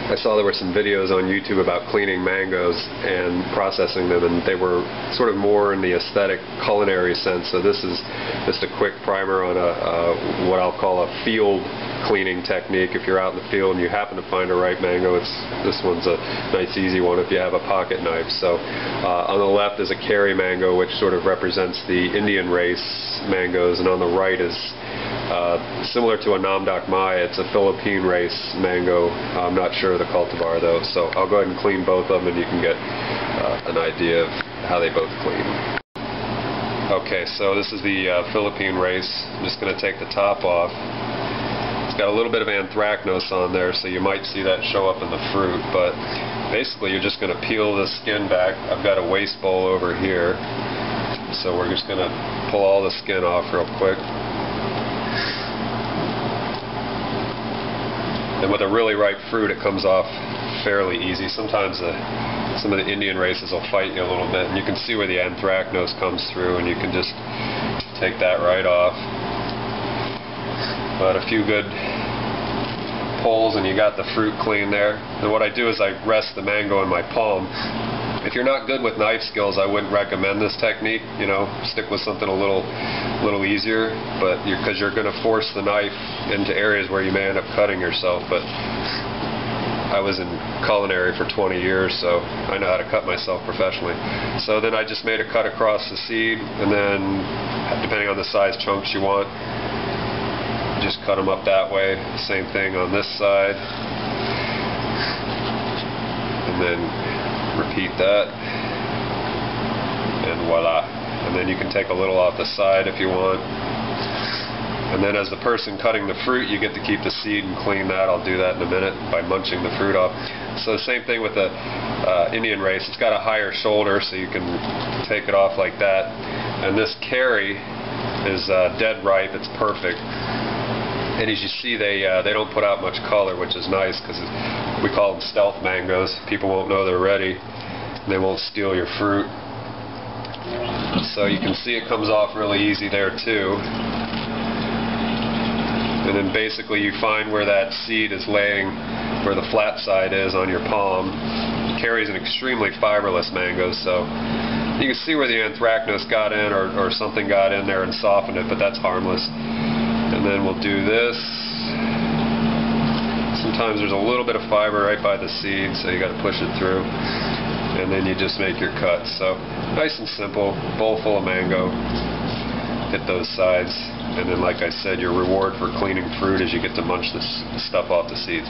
I saw there were some videos on YouTube about cleaning mangoes and processing them, and they were sort of more in the aesthetic culinary sense. So this is just a quick primer on what I'll call a field cleaning technique. If you're out in the field and you happen to find a ripe mango, this one's a nice easy one if you have a pocket knife. So on the left is a Kerry mango, which sort of represents the Indian race mangoes, and on the right is similar to a Nam Doc Mai. It's a Philippine race mango. I'm not sure of the cultivar though, so I'll go ahead and clean both of them and you can get an idea of how they both clean. Okay, so this is the Philippine race. I'm just going to take the top off. It's got a little bit of anthracnose on there, so you might see that show up in the fruit, but basically you're just going to peel the skin back. I've got a waste bowl over here, so we're just going to pull all the skin off real quick. And with a really ripe fruit, it comes off fairly easy. Sometimes some of the Indian races will fight you a little bit, and you can see where the anthracnose comes through, and you can just take that right off. But a few good pulls and you got the fruit clean there. And what I do is I rest the mango in my palm. If you're not good with knife skills, I wouldn't recommend this technique. You know, stick with something a little easier, but because you're going to force the knife into areas where you may end up cutting yourself. But I was in culinary for 20 years, so I know how to cut myself professionally. So then I just made a cut across the seed, and then depending on the size chunks you want, just cut them up that way. Same thing on this side, and then repeat that, and voila. And then you can take a little off the side if you want. And then as the person cutting the fruit, you get to keep the seed and clean that. I'll do that in a minute by munching the fruit off. So same thing with the Indian race. It's got a higher shoulder, so you can take it off like that. And this Kerry is dead ripe. It's perfect. And as you see, they don't put out much color, which is nice because we call them stealth mangoes. People won't know they're ready, and they won't steal your fruit. So you can see it comes off really easy there too. And then basically you find where that seed is laying, where the flat side is on your palm. Kerry's an extremely fiberless mango, so you can see where the anthracnose got in or something got in there and softened it, but that's harmless. And then we'll do this. Sometimes there's a little bit of fiber right by the seed, so you got to push it through. And then you just make your cuts. So nice and simple, bowl full of mango. Hit those sides, and then like I said, your reward for cleaning fruit is you get to munch this stuff off the seeds.